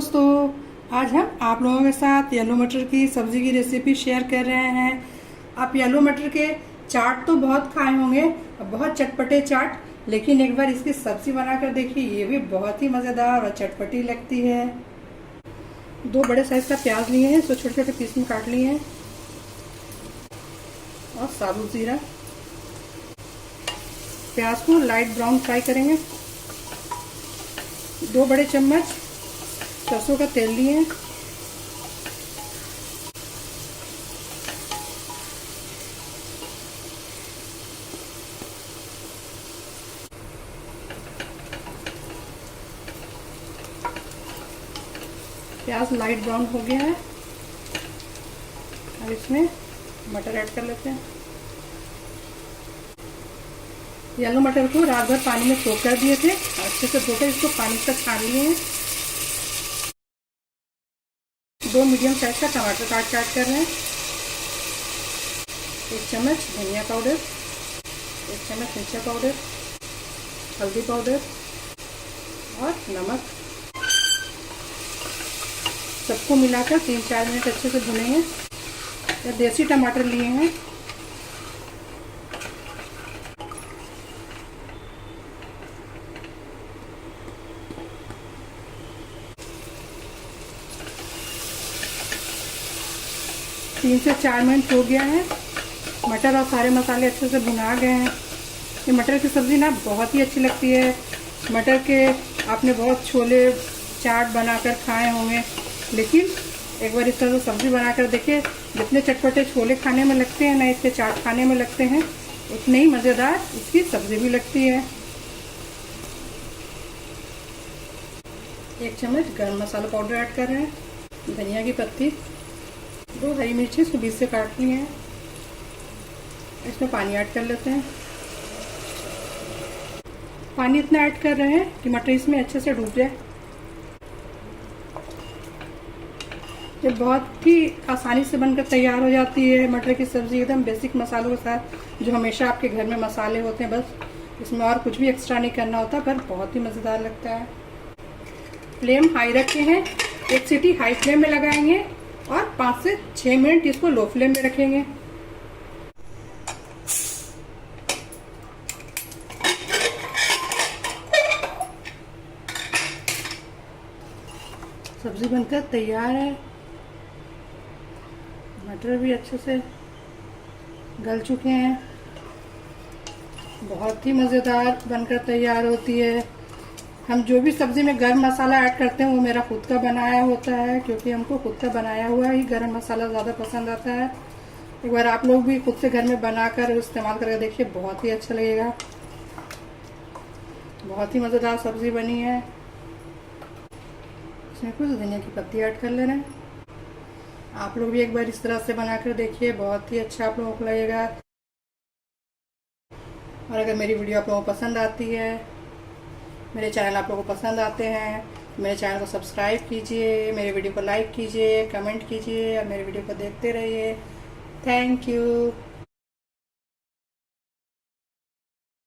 दोस्तों, आज हम आप लोगों के साथ येलो मटर की सब्ज़ी की रेसिपी शेयर कर रहे हैं। आप येलो मटर के चाट तो बहुत खाए होंगे, बहुत चटपटे चाट, लेकिन एक बार इसकी सब्ज़ी बनाकर देखिए, ये भी बहुत ही मज़ेदार और चटपटी लगती है। 2 बड़े साइज़ का प्याज लिए हैं, इसको छोटे छोटे पीस में काट लिए हैं, और साबुत जीरा। प्याज को लाइट ब्राउन फ्राई करेंगे। 2 बड़े चम्मच सरसों का तेल लिए हैं। प्याज लाइट ब्राउन हो गया है। अब इसमें मटर ऐड कर लेते हैं। येलो मटर को रात भर पानी में सोख कर दिए थे, अच्छे से धोकर इसको पानी से छान लिए हैं। 2 मीडियम साइज का टमाटर काट कर रहे हैं। 1 चम्मच धनिया पाउडर, 1 चम्मच मिर्चा पाउडर, हल्दी पाउडर और नमक। सबको मिलाकर 3-4 मिनट अच्छे से भुनेंगे। ये देसी टमाटर लिए हैं। तीन से 4 मिनट हो गया है। मटर और सारे मसाले अच्छे से भुना गए हैं। ये मटर की सब्ज़ी ना बहुत ही अच्छी लगती है। मटर के आपने बहुत छोले चाट बनाकर खाए होंगे, लेकिन एक बार इस तरह से सब्ज़ी बनाकर देखिए। जितने चटपटे छोले खाने में लगते हैं ना, इसके चाट खाने में लगते हैं, उतने ही मज़ेदार इसकी सब्ज़ी भी लगती है। 1 चम्मच गरम मसाला पाउडर ऐड कर रहे हैं। धनिया की पत्ती, 2 हरी मिर्ची इसको बीच से काट ली हैं। इसमें पानी ऐड कर लेते हैं। पानी इतना ऐड कर रहे हैं कि मटर इसमें अच्छे से डूब जाए। ये बहुत ही आसानी से बनकर तैयार हो जाती है मटर की सब्ज़ी, एकदम बेसिक मसालों के साथ, जो हमेशा आपके घर में मसाले होते हैं। बस इसमें और कुछ भी एक्स्ट्रा नहीं करना होता, पर बहुत ही मज़ेदार लगता है। फ्लेम हाई रखे हैं। 1 सीटी हाई फ्लेम में लगाएंगे और 5 से 6 मिनट इसको लो फ्लेम में रखेंगे। सब्ज़ी बनकर तैयार है। मटर भी अच्छे से गल चुके हैं। बहुत ही मज़ेदार बनकर तैयार होती है। हम जो भी सब्ज़ी में गरम मसाला ऐड करते हैं वो मेरा खुद का बनाया होता है, क्योंकि हमको खुद का बनाया हुआ ही गरम मसाला ज़्यादा पसंद आता है। एक बार आप लोग भी खुद से घर में बनाकर इस्तेमाल करके देखिए, बहुत ही अच्छा लगेगा। बहुत ही मज़ेदार सब्ज़ी बनी है। इसमें कुछ धनिया की पत्ती ऐड कर ले रहे हैं। आप लोग भी एक बार इस तरह से बनाकर देखिए, बहुत ही अच्छा आप लोगों को लगेगा। और अगर मेरी वीडियो आप लोगों को पसंद आती है, मेरे चैनल आप लोगों को पसंद आते हैं, मेरे चैनल को सब्सक्राइब कीजिए, मेरे वीडियो को लाइक कीजिए, कमेंट कीजिए और मेरे वीडियो को देखते रहिए। Thank you.